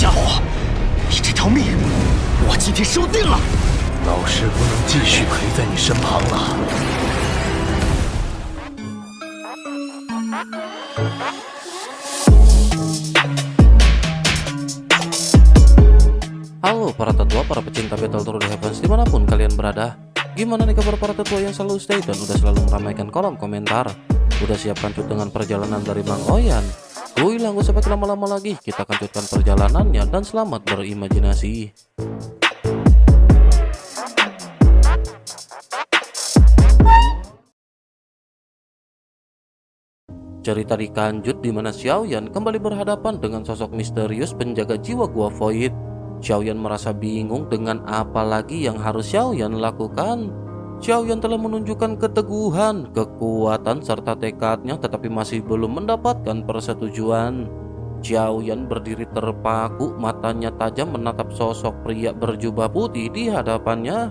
家伙，你这条命，我今天收定了。老师不能继续陪在你身旁了。Halo para tetua, para pecinta Battle Through the Heavens dimanapun kalian berada. Gimana nih kabar para tetua yang selalu stay dan udah selalu meramaikan kolom komentar? Udah siap lanjut dengan perjalanan dari Mang Oyan? Gak usah pakai lama-lama lagi, kita lanjutkan perjalanannya dan selamat berimajinasi. Cerita dilanjut di mana Xiaoyan kembali berhadapan dengan sosok misterius penjaga jiwa Gua Void. Xiaoyan merasa bingung dengan apa lagi yang harus Xiaoyan lakukan. Xiaoyan telah menunjukkan keteguhan, kekuatan, serta tekadnya tetapi masih belum mendapatkan persetujuan. Xiaoyan berdiri terpaku, matanya tajam menatap sosok pria berjubah putih di hadapannya.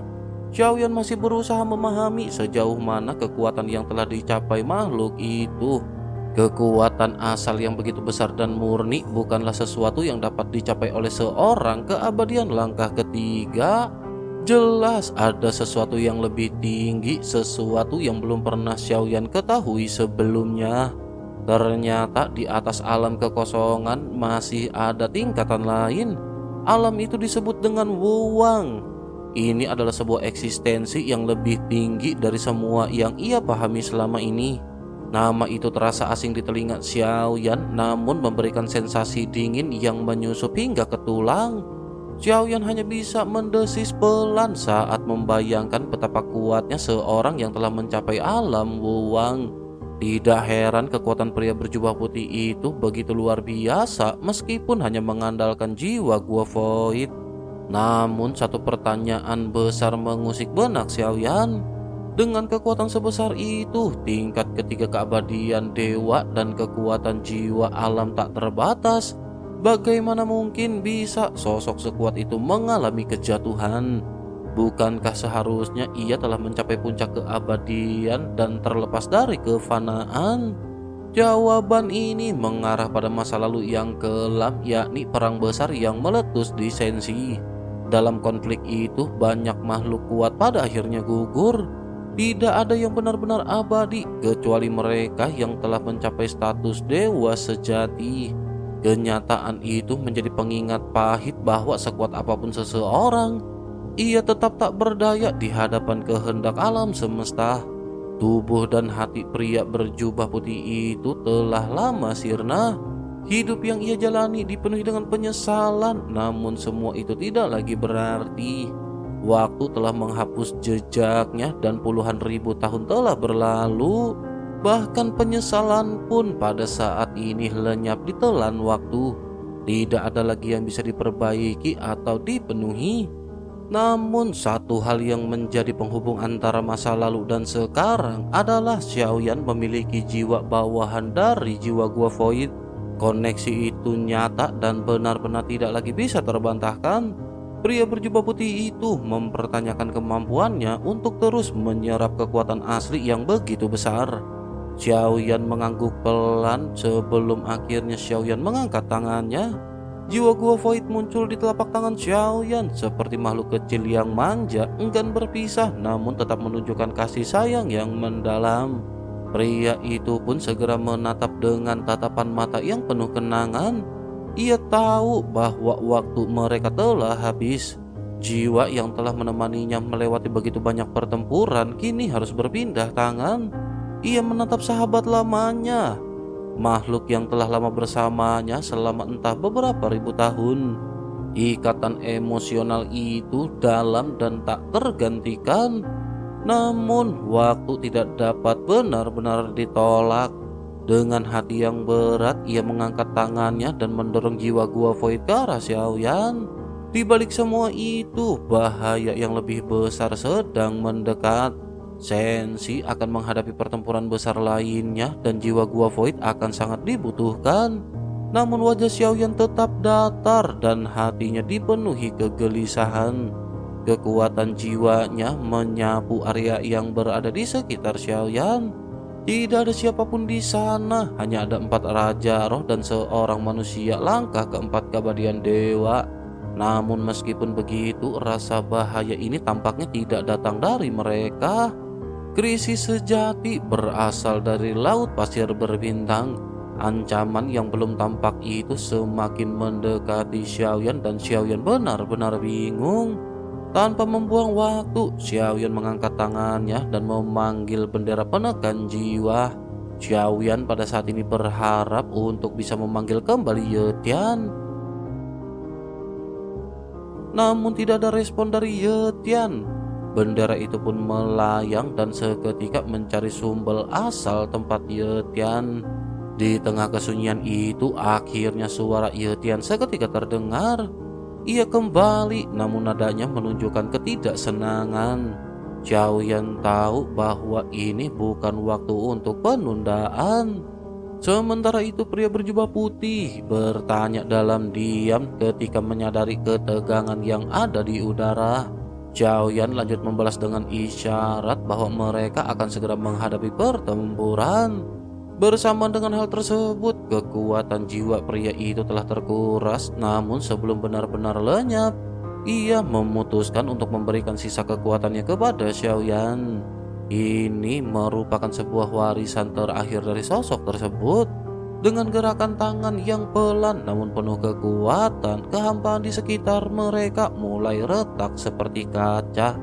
Xiaoyan masih berusaha memahami sejauh mana kekuatan yang telah dicapai makhluk itu. Kekuatan asal yang begitu besar dan murni bukanlah sesuatu yang dapat dicapai oleh seorang. Keabadian langkah ketiga. Jelas ada sesuatu yang lebih tinggi, sesuatu yang belum pernah Xiaoyan ketahui sebelumnya. Ternyata di atas alam kekosongan masih ada tingkatan lain. Alam itu disebut dengan Wuwang. Ini adalah sebuah eksistensi yang lebih tinggi dari semua yang ia pahami selama ini. Nama itu terasa asing di telinga Xiaoyan, namun memberikan sensasi dingin yang menyusup hingga ke tulang. Xiaoyan hanya bisa mendesis pelan saat membayangkan betapa kuatnya seorang yang telah mencapai alam Wuwang. Tidak heran kekuatan pria berjubah putih itu begitu luar biasa meskipun hanya mengandalkan jiwa Gua Void. Namun satu pertanyaan besar mengusik benak Xiaoyan. Dengan kekuatan sebesar itu, tingkat ketiga keabadian dewa dan kekuatan jiwa alam tak terbatas, bagaimana mungkin bisa sosok sekuat itu mengalami kejatuhan? Bukankah seharusnya ia telah mencapai puncak keabadian dan terlepas dari kefanaan? Jawaban ini mengarah pada masa lalu yang kelam, yakni perang besar yang meletus di Sensi. Dalam konflik itu, banyak makhluk kuat pada akhirnya gugur. Tidak ada yang benar-benar abadi kecuali mereka yang telah mencapai status dewa sejati. Kenyataan itu menjadi pengingat pahit bahwa sekuat apapun seseorang, ia tetap tak berdaya di hadapan kehendak alam semesta. Tubuh dan hati pria berjubah putih itu telah lama sirna. Hidup yang ia jalani dipenuhi dengan penyesalan, namun semua itu tidak lagi berarti. Waktu telah menghapus jejaknya dan puluhan ribu tahun telah berlalu. Bahkan penyesalan pun pada saat ini lenyap ditelan waktu. Tidak ada lagi yang bisa diperbaiki atau dipenuhi. Namun satu hal yang menjadi penghubung antara masa lalu dan sekarang adalah Xiaoyan memiliki jiwa bawahan dari jiwa Gua Void. Koneksi itu nyata dan benar-benar tidak lagi bisa terbantahkan. Pria berjubah putih itu mempertanyakan kemampuannya untuk terus menyerap kekuatan asli yang begitu besar. Xiaoyan mengangguk pelan sebelum akhirnya Xiaoyan mengangkat tangannya. Jiwa Gua Void muncul di telapak tangan Xiaoyan seperti makhluk kecil yang manja, enggan berpisah namun tetap menunjukkan kasih sayang yang mendalam. Pria itu pun segera menatap dengan tatapan mata yang penuh kenangan. Ia tahu bahwa waktu mereka telah habis. Jiwa yang telah menemaninya melewati begitu banyak pertempuran kini harus berpindah tangan. Ia menatap sahabat lamanya, makhluk yang telah lama bersamanya selama entah beberapa ribu tahun. Ikatan emosional itu dalam dan tak tergantikan. Namun waktu tidak dapat benar-benar ditolak. Dengan hati yang berat, ia mengangkat tangannya dan mendorong jiwa Gua Void ke arah Xiaoyan. Di balik semua itu, bahaya yang lebih besar sedang mendekat. Sensi akan menghadapi pertempuran besar lainnya dan jiwa Gua Void akan sangat dibutuhkan. Namun wajah Xiaoyan tetap datar dan hatinya dipenuhi kegelisahan. Kekuatan jiwanya menyapu area yang berada di sekitar Xiaoyan. Tidak ada siapapun di sana, hanya ada 4 raja roh dan seorang manusia langkah ke 4 keabadian dewa. Namun meskipun begitu, rasa bahaya ini tampaknya tidak datang dari mereka. Krisis sejati berasal dari laut pasir berbintang. Ancaman yang belum tampak itu semakin mendekati Xiaoyan dan Xiaoyan benar-benar bingung. Tanpa membuang waktu, Xiaoyan mengangkat tangannya dan memanggil bendera penekan jiwa. Xiaoyan pada saat ini berharap untuk bisa memanggil kembali Ye Tian. Namun tidak ada respon dari Ye Tian. Bendera itu pun melayang dan seketika mencari sumber asal tempat Ye Tian. Di tengah kesunyian itu, akhirnya suara Ye Tian seketika terdengar. Ia kembali, namun nadanya menunjukkan ketidaksenangan. Xiaoyan tahu bahwa ini bukan waktu untuk penundaan. Sementara itu pria berjubah putih bertanya dalam diam ketika menyadari ketegangan yang ada di udara. Xiaoyan lanjut membalas dengan isyarat bahwa mereka akan segera menghadapi pertempuran. Bersama dengan hal tersebut, kekuatan jiwa pria itu telah terkuras, namun sebelum benar-benar lenyap, ia memutuskan untuk memberikan sisa kekuatannya kepada Xiaoyan. Ini merupakan sebuah warisan terakhir dari sosok tersebut. Dengan gerakan tangan yang pelan namun penuh kekuatan, kehampaan di sekitar mereka mulai retak seperti kaca.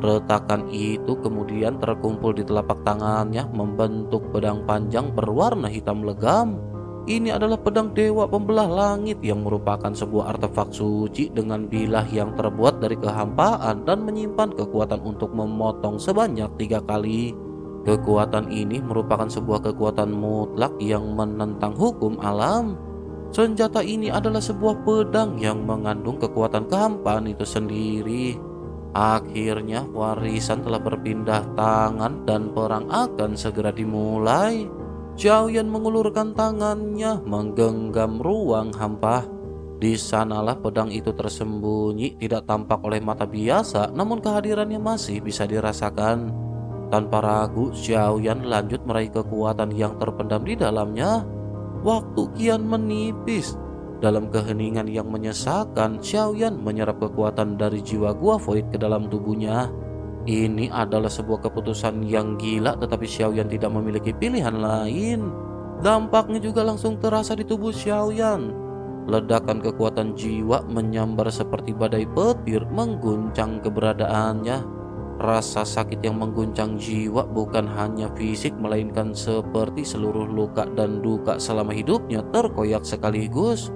Retakan itu kemudian terkumpul di telapak tangannya membentuk pedang panjang berwarna hitam legam. Ini adalah pedang dewa pembelah langit yang merupakan sebuah artefak suci dengan bilah yang terbuat dari kehampaan dan menyimpan kekuatan untuk memotong sebanyak 3 kali. Kekuatan ini merupakan sebuah kekuatan mutlak yang menentang hukum alam. Senjata ini adalah sebuah pedang yang mengandung kekuatan kehampaan itu sendiri. Akhirnya warisan telah berpindah tangan dan perang akan segera dimulai. Xiaoyan mengulurkan tangannya menggenggam ruang hampa. Di sanalah pedang itu tersembunyi, tidak tampak oleh mata biasa, namun kehadirannya masih bisa dirasakan. Tanpa ragu, Xiaoyan lanjut meraih kekuatan yang terpendam di dalamnya. Waktu kian menipis. Dalam keheningan yang menyesakan, Xiaoyan menyerap kekuatan dari jiwa Gua Void ke dalam tubuhnya. Ini adalah sebuah keputusan yang gila, tetapi Xiaoyan tidak memiliki pilihan lain. Dampaknya juga langsung terasa di tubuh Xiaoyan. Ledakan kekuatan jiwa menyambar seperti badai petir mengguncang keberadaannya. Rasa sakit yang mengguncang jiwa bukan hanya fisik, melainkan seperti seluruh luka dan duka selama hidupnya terkoyak sekaligus.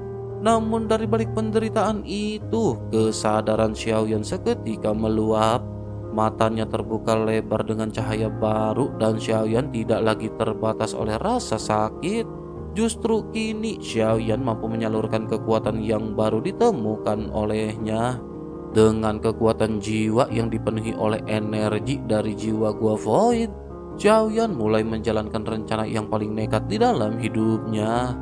Namun dari balik penderitaan itu, kesadaran Xiaoyan seketika meluap. Matanya terbuka lebar dengan cahaya baru dan Xiaoyan tidak lagi terbatas oleh rasa sakit. Justru kini Xiaoyan mampu menyalurkan kekuatan yang baru ditemukan olehnya. Dengan kekuatan jiwa yang dipenuhi oleh energi dari jiwa Gua Void, Xiaoyan mulai menjalankan rencana yang paling nekat di dalam hidupnya.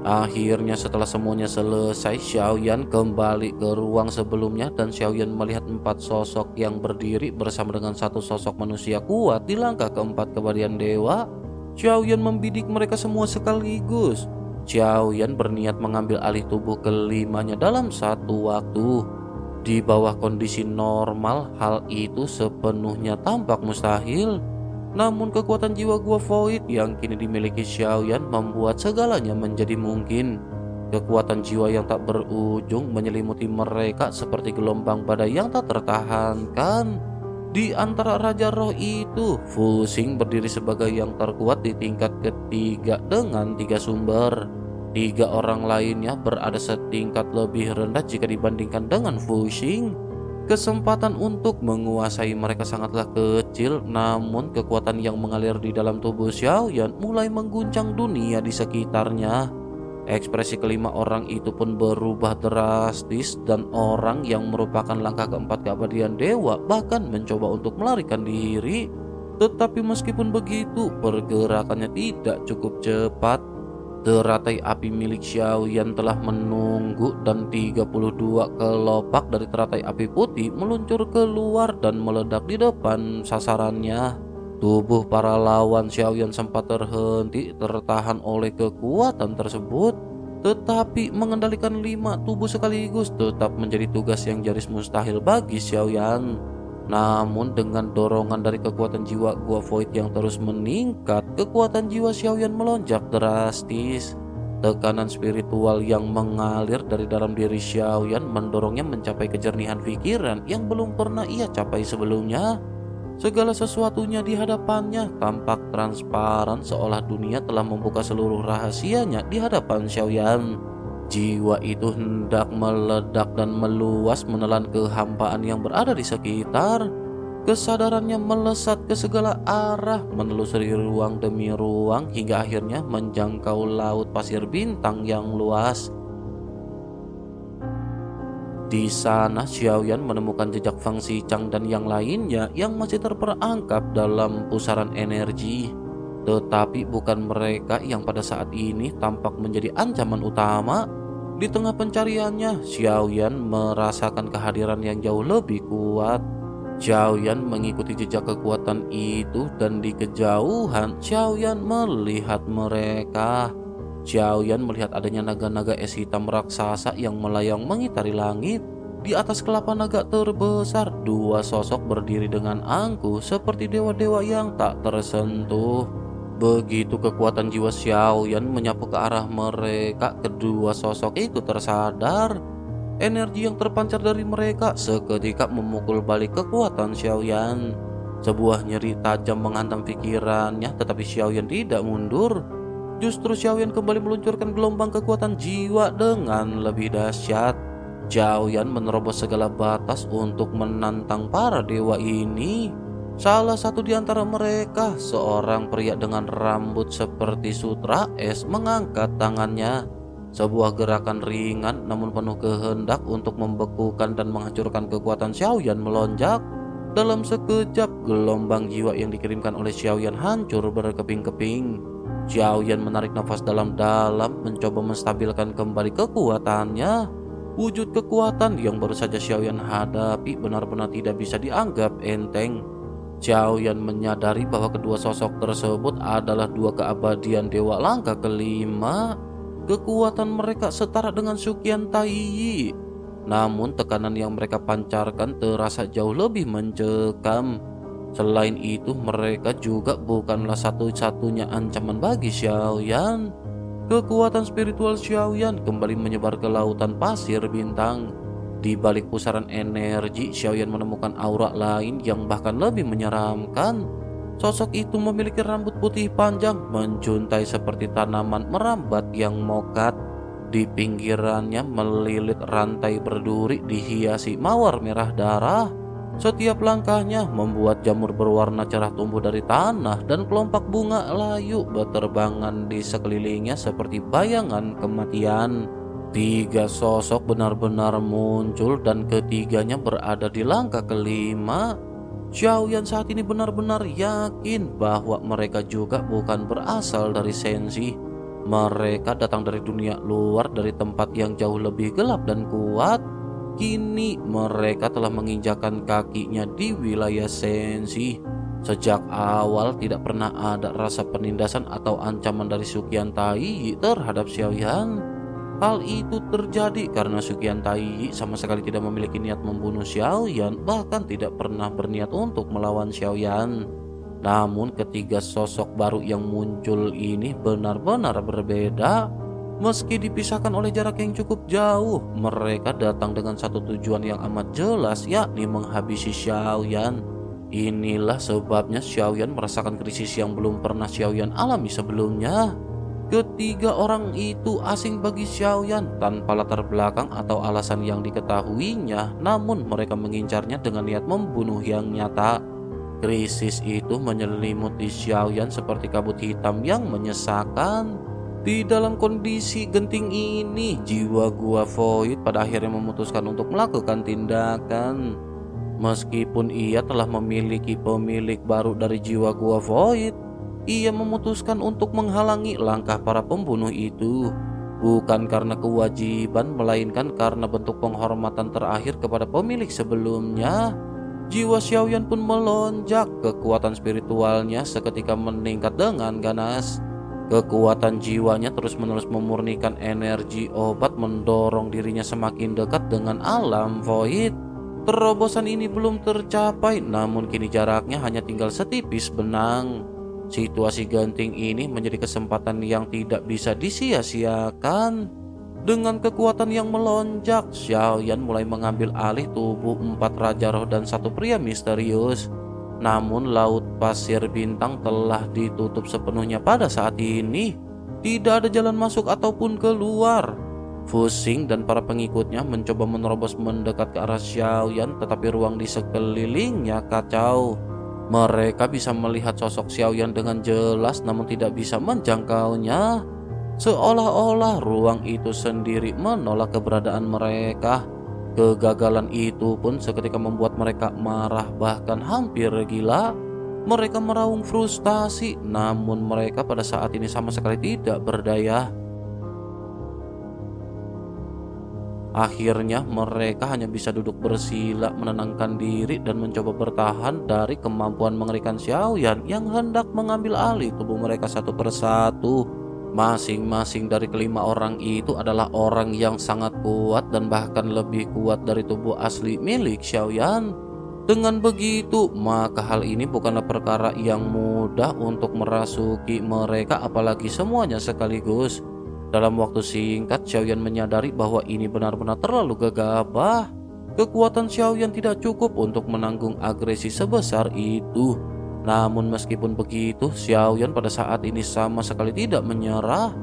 Akhirnya setelah semuanya selesai, Xiaoyan kembali ke ruang sebelumnya dan Xiaoyan melihat 4 sosok yang berdiri bersama dengan 1 sosok manusia kuat di langkah keempat keabadian dewa. Xiaoyan membidik mereka semua sekaligus. Xiaoyan berniat mengambil alih tubuh kelimanya dalam satu waktu. Di bawah kondisi normal, hal itu sepenuhnya tampak mustahil. Namun kekuatan jiwa Gua Void yang kini dimiliki Xiaoyan membuat segalanya menjadi mungkin. Kekuatan jiwa yang tak berujung menyelimuti mereka seperti gelombang badai yang tak tertahankan. Di antara Raja Roh itu, Fu Xing berdiri sebagai yang terkuat di tingkat ketiga dengan 3 sumber. 3 orang lainnya berada setingkat lebih rendah jika dibandingkan dengan Fu Xing. Kesempatan untuk menguasai mereka sangatlah kecil, namun kekuatan yang mengalir di dalam tubuh Xiaoyan mulai mengguncang dunia di sekitarnya. Ekspresi kelima orang itu pun berubah drastis dan orang yang merupakan langkah keempat keabadian dewa bahkan mencoba untuk melarikan diri. Tetapi meskipun begitu, pergerakannya tidak cukup cepat. Teratai api milik Xiaoyan telah menunggu dan 32 kelopak dari teratai api putih meluncur keluar dan meledak di depan sasarannya. Tubuh para lawan Xiaoyan sempat terhenti tertahan oleh kekuatan tersebut, tetapi mengendalikan 5 tubuh sekaligus tetap menjadi tugas yang nyaris mustahil bagi Xiaoyan. Namun dengan dorongan dari kekuatan jiwa Gua Void yang terus meningkat, kekuatan jiwa Xiaoyan melonjak drastis. Tekanan spiritual yang mengalir dari dalam diri Xiaoyan mendorongnya mencapai kejernihan pikiran yang belum pernah ia capai sebelumnya. Segala sesuatunya di hadapannya tampak transparan, seolah dunia telah membuka seluruh rahasianya di hadapan Xiaoyan. Jiwa itu hendak meledak dan meluas menelan kehampaan yang berada di sekitar. Kesadarannya melesat ke segala arah, menelusuri ruang demi ruang hingga akhirnya menjangkau laut pasir bintang yang luas. Di sana Xiaoyan menemukan jejak Fang Xichang dan yang lainnya yang masih terperangkap dalam pusaran energi. Tetapi bukan mereka yang pada saat ini tampak menjadi ancaman utama. Di tengah pencariannya, Xiaoyan merasakan kehadiran yang jauh lebih kuat. Xiaoyan mengikuti jejak kekuatan itu dan di kejauhan Xiaoyan melihat mereka. Xiaoyan melihat adanya naga-naga es hitam raksasa yang melayang mengitari langit. Di atas kelapa naga terbesar, 2 sosok berdiri dengan angkuh seperti dewa-dewa yang tak tersentuh. Begitu kekuatan jiwa Xiaoyan menyapu ke arah mereka, kedua sosok itu tersadar. Energi yang terpancar dari mereka seketika memukul balik kekuatan Xiaoyan. Sebuah nyeri tajam menghantam pikirannya, tetapi Xiaoyan tidak mundur. Justru Xiaoyan kembali meluncurkan gelombang kekuatan jiwa dengan lebih dahsyat. Xiaoyan menerobos segala batas untuk menantang para dewa ini. Salah satu di antara mereka, seorang pria dengan rambut seperti sutra es, mengangkat tangannya. Sebuah gerakan ringan namun penuh kehendak untuk membekukan dan menghancurkan kekuatan Xiaoyan melonjak. Dalam sekejap, gelombang jiwa yang dikirimkan oleh Xiaoyan hancur berkeping-keping. Xiaoyan menarik nafas dalam-dalam, mencoba menstabilkan kembali kekuatannya. Wujud kekuatan yang baru saja Xiaoyan hadapi benar-benar tidak bisa dianggap enteng. Xiaoyan menyadari bahwa kedua sosok tersebut adalah 2 keabadian dewa langkah kelima. Kekuatan mereka setara dengan Suqian Taiyi. Namun tekanan yang mereka pancarkan terasa jauh lebih mencekam. Selain itu, mereka juga bukanlah satu-satunya ancaman bagi Xiaoyan. Kekuatan spiritual Xiaoyan kembali menyebar ke lautan pasir bintang. Di balik pusaran energi, Xiaoyan menemukan aura lain yang bahkan lebih menyeramkan. Sosok itu memiliki rambut putih panjang, menjuntai seperti tanaman merambat yang mokat. Di pinggirannya melilit rantai berduri dihiasi mawar merah darah. Setiap langkahnya membuat jamur berwarna cerah tumbuh dari tanah dan kelompok bunga layu berterbangan di sekelilingnya seperti bayangan kematian. 3 sosok benar-benar muncul dan ketiganya berada di langkah kelima. Xiaoyan saat ini benar-benar yakin bahwa mereka juga bukan berasal dari Senshi. Mereka datang dari dunia luar, dari tempat yang jauh lebih gelap dan kuat. Kini mereka telah menginjakan kakinya di wilayah Senshi. Sejak awal tidak pernah ada rasa penindasan atau ancaman dari Suqian Taiyi terhadap Xiaoyan. Hal itu terjadi karena Suqian Taiyi sama sekali tidak memiliki niat membunuh Xiaoyan, bahkan tidak pernah berniat untuk melawan Xiaoyan. Namun ketiga sosok baru yang muncul ini benar-benar berbeda. Meski dipisahkan oleh jarak yang cukup jauh, mereka datang dengan satu tujuan yang amat jelas, yakni menghabisi Xiaoyan. Inilah sebabnya Xiaoyan merasakan krisis yang belum pernah Xiaoyan alami sebelumnya. Ketiga orang itu asing bagi Xiaoyan tanpa latar belakang atau alasan yang diketahuinya, namun mereka mengincarnya dengan niat membunuh yang nyata. Krisis itu menyelimuti Xiaoyan seperti kabut hitam yang menyesakkan. Di dalam kondisi genting ini, jiwa Gua Void pada akhirnya memutuskan untuk melakukan tindakan. Meskipun ia telah memiliki pemilik baru dari jiwa Gua Void, ia memutuskan untuk menghalangi langkah para pembunuh itu. Bukan karena kewajiban, melainkan karena bentuk penghormatan terakhir kepada pemilik sebelumnya. Jiwa Xiaoyan pun melonjak, kekuatan spiritualnya seketika meningkat dengan ganas. Kekuatan jiwanya terus-menerus memurnikan energi obat, mendorong dirinya semakin dekat dengan alam void. Terobosan ini belum tercapai, namun kini jaraknya hanya tinggal setipis benang. Situasi genting ini menjadi kesempatan yang tidak bisa disia-siakan. Dengan kekuatan yang melonjak, Xiaoyan mulai mengambil alih tubuh 4 raja roh dan 1 pria misterius. Namun laut pasir bintang telah ditutup sepenuhnya pada saat ini. Tidak ada jalan masuk ataupun keluar. Fusing dan para pengikutnya mencoba menerobos mendekat ke arah Xiaoyan, tetapi ruang di sekelilingnya kacau. Mereka bisa melihat sosok Xiaoyan dengan jelas, namun tidak bisa menjangkaunya. Seolah-olah ruang itu sendiri menolak keberadaan mereka. Kegagalan itu pun seketika membuat mereka marah, bahkan hampir gila. Mereka meraung frustasi, namun mereka pada saat ini sama sekali tidak berdaya. Akhirnya mereka hanya bisa duduk bersila, menenangkan diri dan mencoba bertahan dari kemampuan mengerikan Xiaoyan yang hendak mengambil alih tubuh mereka satu persatu. Masing-masing dari kelima orang itu adalah orang yang sangat kuat dan bahkan lebih kuat dari tubuh asli milik Xiaoyan. Dengan begitu, maka hal ini bukanlah perkara yang mudah untuk merasuki mereka, apalagi semuanya sekaligus. Dalam waktu singkat, Xiaoyan menyadari bahwa ini benar-benar terlalu gegabah. Kekuatan Xiaoyan tidak cukup untuk menanggung agresi sebesar itu. Namun meskipun begitu, Xiaoyan pada saat ini sama sekali tidak menyerah.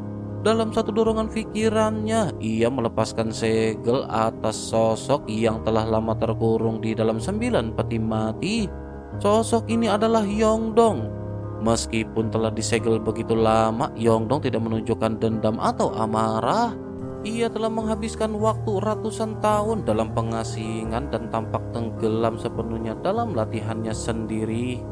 Dalam satu dorongan pikirannya, ia melepaskan segel atas sosok yang telah lama terkurung di dalam 9 peti mati. Sosok ini adalah Yongdong. Meskipun telah disegel begitu lama, Yongdong tidak menunjukkan dendam atau amarah. Ia telah menghabiskan waktu ratusan tahun dalam pengasingan dan tampak tenggelam sepenuhnya dalam latihannya sendiri.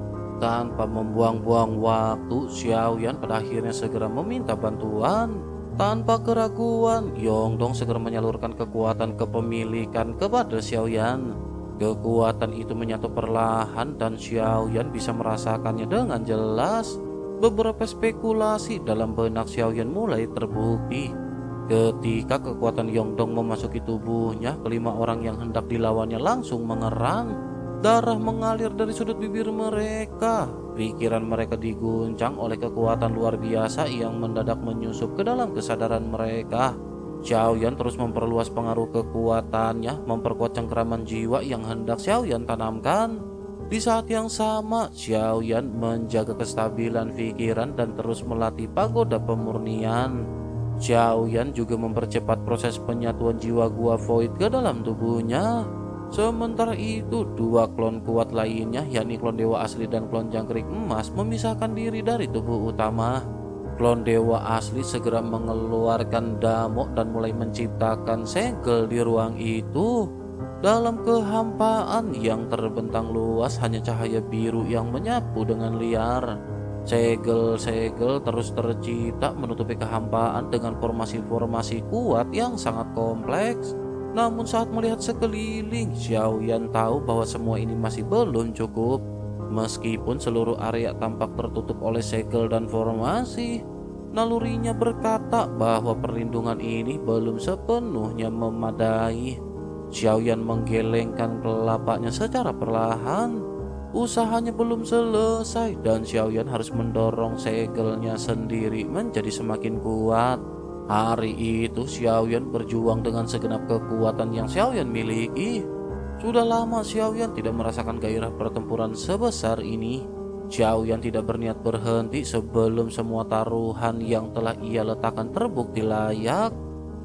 Tanpa membuang-buang waktu, Xiaoyan pada akhirnya segera meminta bantuan. Tanpa keraguan, Yongdong segera menyalurkan kekuatan kepemilikan kepada Xiaoyan. Kekuatan itu menyatu perlahan dan Xiaoyan bisa merasakannya dengan jelas. Beberapa spekulasi dalam benak Xiaoyan mulai terbukti. Ketika kekuatan Yongdong memasuki tubuhnya, kelima orang yang hendak dilawannya langsung mengerang. Darah mengalir dari sudut bibir mereka. Pikiran mereka diguncang oleh kekuatan luar biasa yang mendadak menyusup ke dalam kesadaran mereka. Xiaoyan terus memperluas pengaruh kekuatannya, memperkuat cengkeraman jiwa yang hendak Xiaoyan tanamkan. Di saat yang sama, Xiaoyan menjaga kestabilan pikiran dan terus melatih pagoda pemurnian. Xiaoyan juga mempercepat proses penyatuan jiwa gua void ke dalam tubuhnya. Sementara itu, 2 klon kuat lainnya, yakni klon dewa asli dan klon jangkrik emas, memisahkan diri dari tubuh utama. Klon dewa asli segera mengeluarkan damok dan mulai menciptakan segel di ruang itu. Dalam kehampaan yang terbentang luas, hanya cahaya biru yang menyapu dengan liar. Segel-segel terus tercipta menutupi kehampaan dengan formasi-formasi kuat yang sangat kompleks. Namun saat melihat sekeliling, Xiaoyan tahu bahwa semua ini masih belum cukup. Meskipun seluruh area tampak tertutup oleh segel dan formasi, nalurinya berkata bahwa perlindungan ini belum sepenuhnya memadai. Xiaoyan menggelengkan kelapanya secara perlahan. Usahanya belum selesai dan Xiaoyan harus mendorong segelnya sendiri menjadi semakin kuat. Hari itu Xiaoyan berjuang dengan segenap kekuatan yang Xiaoyan miliki. Sudah lama Xiaoyan tidak merasakan gairah pertempuran sebesar ini. Xiaoyan tidak berniat berhenti sebelum semua taruhan yang telah ia letakkan terbukti layak.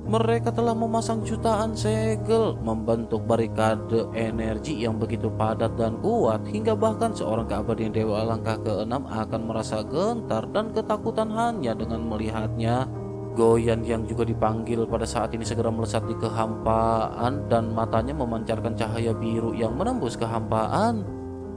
Mereka telah memasang jutaan segel, membentuk barikade energi yang begitu padat dan kuat, hingga bahkan seorang keabadian Dewa Langkah ke-6 akan merasa gentar dan ketakutan hanya dengan melihatnya. Goyan yang juga dipanggil pada saat ini segera melesat di kehampaan dan matanya memancarkan cahaya biru yang menembus kehampaan.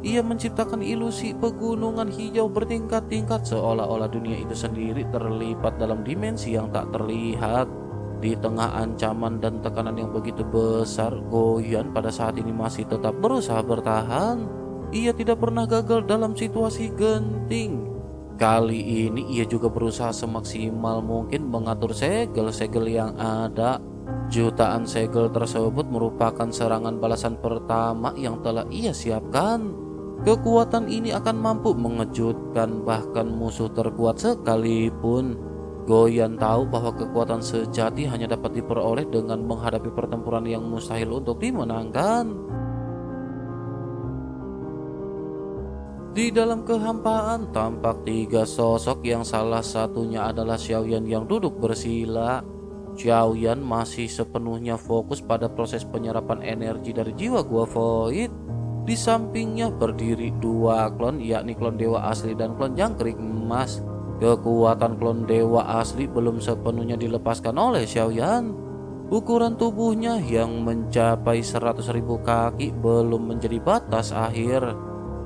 Ia menciptakan ilusi pegunungan hijau bertingkat-tingkat seolah-olah dunia itu sendiri terlipat dalam dimensi yang tak terlihat. Di tengah ancaman dan tekanan yang begitu besar, Goyan pada saat ini masih tetap berusaha bertahan. Ia tidak pernah gagal dalam situasi genting. Kali ini ia juga berusaha semaksimal mungkin mengatur segel-segel yang ada. Jutaan segel tersebut merupakan serangan balasan pertama yang telah ia siapkan. Kekuatan ini akan mampu mengejutkan bahkan musuh terkuat sekalipun. Goyan tahu bahwa kekuatan sejati hanya dapat diperoleh dengan menghadapi pertempuran yang mustahil untuk dimenangkan. Di dalam kehampaan tampak 3 sosok yang salah satunya adalah Xiaoyan yang duduk bersila. Xiaoyan masih sepenuhnya fokus pada proses penyerapan energi dari jiwa gua void. Di sampingnya berdiri 2 klon, yakni klon dewa asli dan klon jangkrik emas. Kekuatan klon dewa asli belum sepenuhnya dilepaskan oleh Xiaoyan. Ukuran tubuhnya yang mencapai 100.000 kaki belum menjadi batas akhir.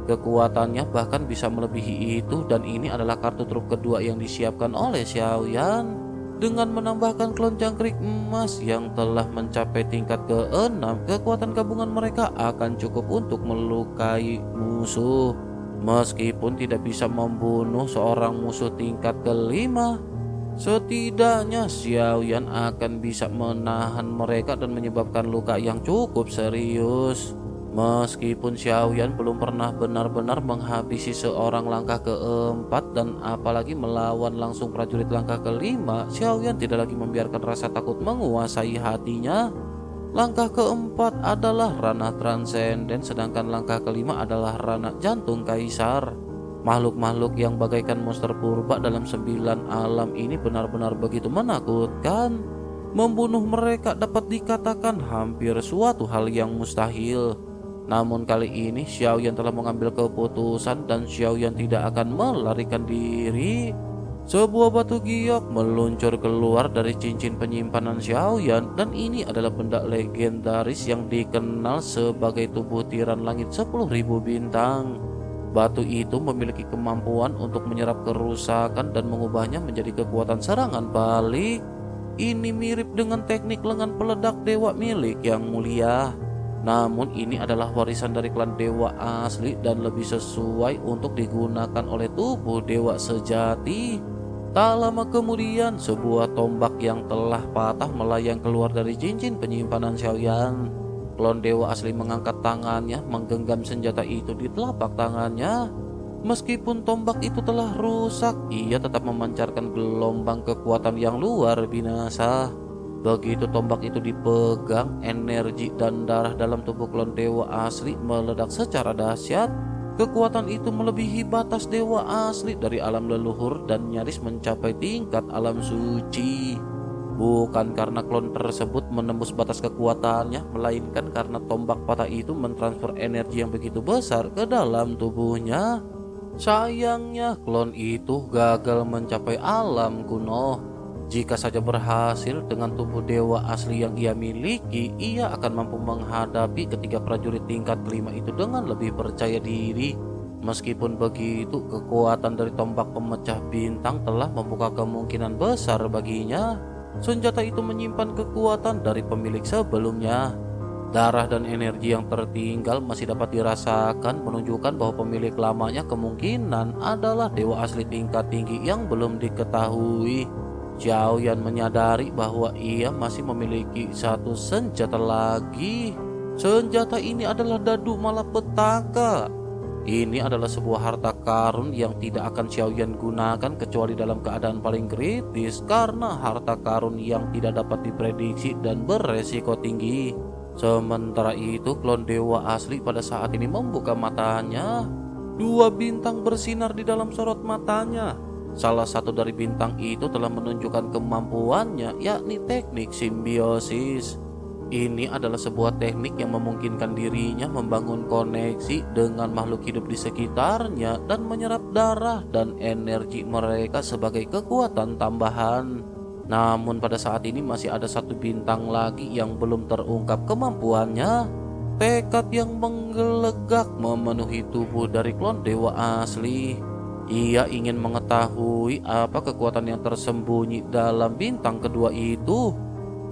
Kekuatannya bahkan bisa melebihi itu, dan ini adalah kartu truf kedua yang disiapkan oleh Xiaoyan. Dengan menambahkan klon jangkrik emas yang telah mencapai tingkat ke-6, kekuatan gabungan mereka akan cukup untuk melukai musuh. Meskipun tidak bisa membunuh seorang musuh tingkat ke-5, setidaknya Xiaoyan akan bisa menahan mereka dan menyebabkan luka yang cukup serius. Meskipun Xiaoyan belum pernah benar-benar menghabisi seorang langkah ke-4 dan apalagi melawan langsung prajurit langkah ke-5, Xiaoyan tidak lagi membiarkan rasa takut menguasai hatinya. Langkah ke-4 adalah ranah transenden, sedangkan langkah ke-5 adalah ranah jantung kaisar. Makhluk-makhluk yang bagaikan monster purba dalam 9 alam ini benar-benar begitu menakutkan. Membunuh mereka dapat dikatakan hampir suatu hal yang mustahil. Namun kali ini Xiaoyan telah mengambil keputusan dan Xiaoyan tidak akan melarikan diri. Sebuah batu giok meluncur keluar dari cincin penyimpanan Xiaoyan, dan ini adalah benda legendaris yang dikenal sebagai tubuh tiran langit 10.000 bintang. Batu itu memiliki kemampuan untuk menyerap kerusakan dan mengubahnya menjadi kekuatan serangan balik. Ini mirip dengan teknik lengan peledak dewa milik yang mulia. Namun ini adalah warisan dari klan dewa asli dan lebih sesuai untuk digunakan oleh tubuh dewa sejati. Tak lama kemudian, sebuah tombak yang telah patah melayang keluar dari cincin penyimpanan Xiaoyan. Klon dewa asli mengangkat tangannya, menggenggam senjata itu di telapak tangannya. Meskipun tombak itu telah rusak, ia tetap memancarkan gelombang kekuatan yang luar binasa. Begitu tombak itu dipegang, energi dan darah dalam tubuh klon dewa asli meledak secara dahsyat. Kekuatan itu melebihi batas dewa asli dari alam leluhur dan nyaris mencapai tingkat alam suci. Bukan karena klon tersebut menembus batas kekuatannya, melainkan karena tombak patah itu mentransfer energi yang begitu besar ke dalam tubuhnya. Sayangnya klon itu gagal mencapai alam kuno. Jika saja berhasil dengan tubuh dewa asli yang ia miliki, ia akan mampu menghadapi ketiga prajurit tingkat ke-5 itu dengan lebih percaya diri. Meskipun begitu, kekuatan dari tombak pemecah bintang telah membuka kemungkinan besar baginya. Senjata itu menyimpan kekuatan dari pemilik sebelumnya. Darah dan energi yang tertinggal masih dapat dirasakan, menunjukkan bahwa pemilik lamanya kemungkinan adalah dewa asli tingkat tinggi yang belum diketahui. Xiaoyan menyadari bahwa ia masih memiliki satu senjata lagi. Senjata ini adalah dadu malapetaka. Ini adalah sebuah harta karun yang tidak akan Xiaoyan gunakan kecuali dalam keadaan paling kritis, karena harta karun yang tidak dapat diprediksi dan beresiko tinggi. Sementara itu, klon dewa asli pada saat ini membuka matanya. 2 bintang bersinar di dalam sorot matanya. Salah satu dari bintang itu telah menunjukkan kemampuannya, yakni teknik simbiosis. Ini adalah sebuah teknik yang memungkinkan dirinya membangun koneksi dengan makhluk hidup di sekitarnya dan menyerap darah dan energi mereka sebagai kekuatan tambahan. Namun pada saat ini masih ada 1 bintang lagi yang belum terungkap kemampuannya. Tekad yang menggelegak memenuhi tubuh dari klon dewa asli. Ia ingin mengetahui apa kekuatan yang tersembunyi dalam bintang kedua itu.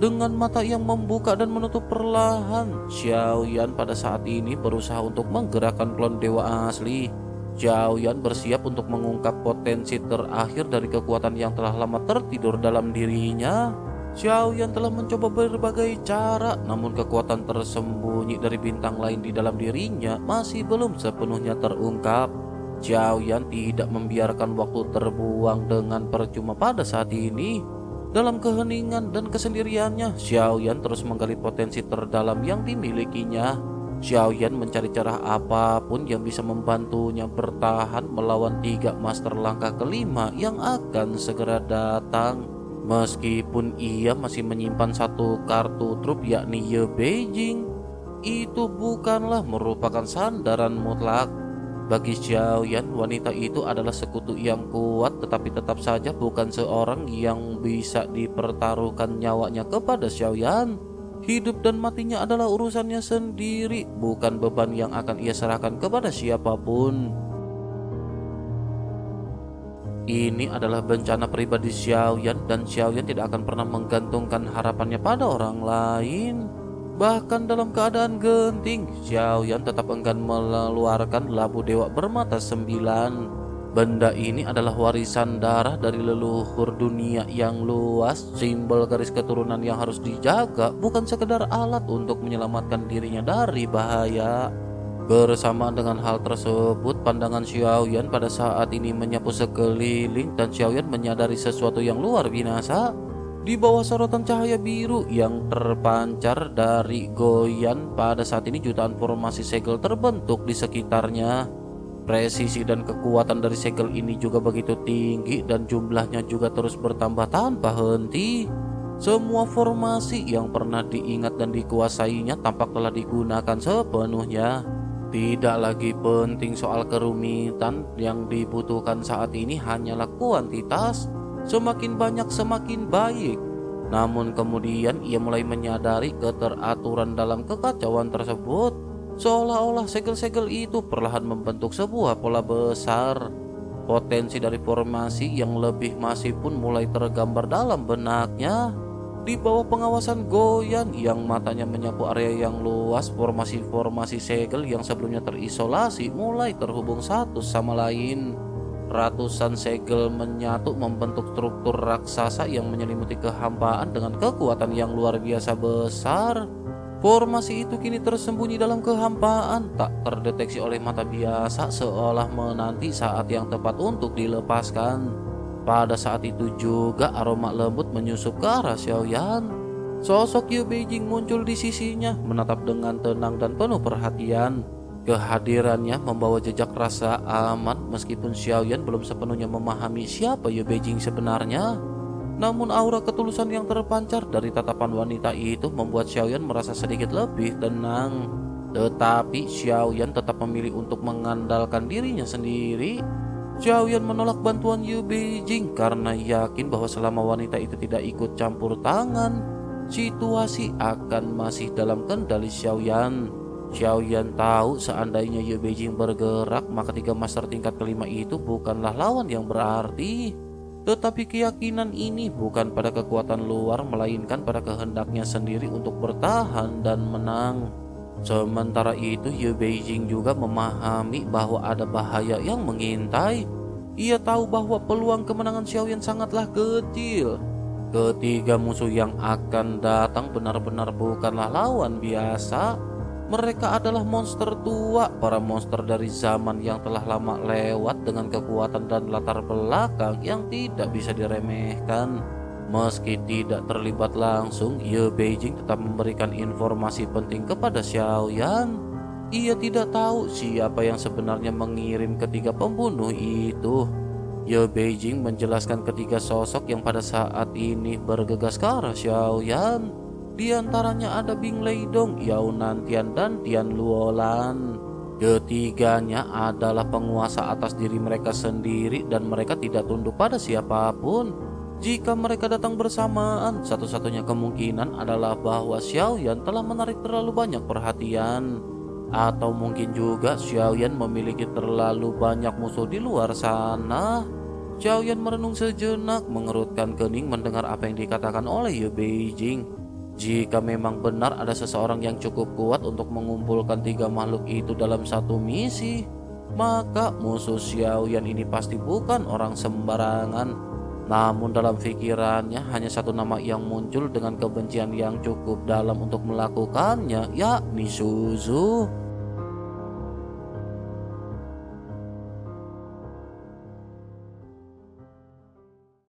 Dengan mata yang membuka dan menutup perlahan, Xiaoyan pada saat ini berusaha untuk menggerakkan klon dewa asli. Xiaoyan bersiap untuk mengungkap potensi terakhir dari kekuatan yang telah lama tertidur dalam dirinya. Xiaoyan telah mencoba berbagai cara, namun kekuatan tersembunyi dari bintang lain di dalam dirinya masih belum sepenuhnya terungkap. Xiaoyan tidak membiarkan waktu terbuang dengan percuma pada saat ini. Dalam keheningan dan kesendiriannya, Xiaoyan terus menggali potensi terdalam yang dimilikinya. Xiaoyan mencari cara apapun yang bisa membantunya bertahan melawan 3 master langkah kelima yang akan segera datang. Meskipun ia masih menyimpan 1 kartu truf yakni Ye Beijing, itu bukanlah merupakan sandaran mutlak. Bagi Xiaoyan, wanita itu adalah sekutu yang kuat, tetapi tetap saja bukan seorang yang bisa dipertaruhkan nyawanya kepada Xiaoyan. Hidup dan matinya adalah urusannya sendiri, bukan beban yang akan ia serahkan kepada siapapun. Ini adalah bencana pribadi Xiaoyan, dan Xiaoyan tidak akan pernah menggantungkan harapannya pada orang lain. Bahkan dalam keadaan genting, Xiaoyan tetap enggan mengeluarkan labu dewa bermata 9. Benda ini adalah warisan darah dari leluhur dunia yang luas, simbol garis keturunan yang harus dijaga, bukan sekedar alat untuk menyelamatkan dirinya dari bahaya. Bersamaan dengan hal tersebut, pandangan Xiaoyan pada saat ini menyapu sekeliling, dan Xiaoyan menyadari sesuatu yang luar biasa. Di bawah sorotan cahaya biru yang terpancar dari Goyan, pada saat ini jutaan formasi segel terbentuk di sekitarnya. Presisi dan kekuatan dari segel ini juga begitu tinggi, dan jumlahnya juga terus bertambah tanpa henti. Semua formasi yang pernah diingat dan dikuasainya tampak telah digunakan sepenuhnya. Tidak lagi penting soal kerumitan, yang dibutuhkan saat ini hanyalah kuantitas. Semakin banyak semakin baik. Namun kemudian ia mulai menyadari keteraturan dalam kekacauan tersebut. Seolah-olah segel-segel itu perlahan membentuk sebuah pola besar. Potensi dari formasi yang lebih masif pun mulai tergambar dalam benaknya. Di bawah pengawasan Goyan yang matanya menyapu area yang luas, formasi-formasi segel yang sebelumnya terisolasi mulai terhubung satu sama lain. Ratusan segel menyatu membentuk struktur raksasa yang menyelimuti kehampaan dengan kekuatan yang luar biasa besar. Formasi itu kini tersembunyi dalam kehampaan, tak terdeteksi oleh mata biasa, seolah menanti saat yang tepat untuk dilepaskan. Pada saat itu juga aroma lembut menyusup ke arah Xiaoyan. Sosok Ye Beijing muncul di sisinya, menatap dengan tenang dan penuh perhatian. Kehadirannya membawa jejak rasa aman, meskipun Xiaoyan belum sepenuhnya memahami siapa Ye Beijing sebenarnya. Namun aura ketulusan yang terpancar dari tatapan wanita itu membuat Xiaoyan merasa sedikit lebih tenang. Tetapi Xiaoyan tetap memilih untuk mengandalkan dirinya sendiri. Xiaoyan menolak bantuan Ye Beijing karena yakin bahwa selama wanita itu tidak ikut campur tangan, situasi akan masih dalam kendali Xiaoyan. Xiaoyan tahu seandainya Ye Beijing bergerak, maka 3 master tingkat kelima itu bukanlah lawan yang berarti. Tetapi keyakinan ini bukan pada kekuatan luar, melainkan pada kehendaknya sendiri untuk bertahan dan menang. Sementara itu Ye Beijing juga memahami bahwa ada bahaya yang mengintai. Ia tahu bahwa peluang kemenangan Xiaoyan sangatlah kecil. Ketiga musuh yang akan datang benar-benar bukanlah lawan biasa. Mereka adalah monster tua, para monster dari zaman yang telah lama lewat dengan kekuatan dan latar belakang yang tidak bisa diremehkan. Meski tidak terlibat langsung, Ye Beijing tetap memberikan informasi penting kepada Xiaoyan. Ia tidak tahu siapa yang sebenarnya mengirim ketiga pembunuh itu. Ye Beijing menjelaskan ketiga sosok yang pada saat ini bergegas ke arah Xiaoyan. Di antaranya ada Bing Leidong, Yao Nantian, dan Tian Luolan. Ketiganya adalah penguasa atas diri mereka sendiri, dan mereka tidak tunduk pada siapapun. Jika mereka datang bersamaan, satu-satunya kemungkinan adalah bahwa Xiaoyan telah menarik terlalu banyak perhatian. Atau mungkin juga Xiaoyan memiliki terlalu banyak musuh di luar sana. Xiaoyan merenung sejenak, mengerutkan kening mendengar apa yang dikatakan oleh Ye Beijing. Jika memang benar ada seseorang yang cukup kuat untuk mengumpulkan 3 makhluk itu dalam satu misi, maka musuh Xiaoyan ini pasti bukan orang sembarangan. Namun dalam pikirannya hanya satu nama yang muncul dengan kebencian yang cukup dalam untuk melakukannya, yakni Suzu.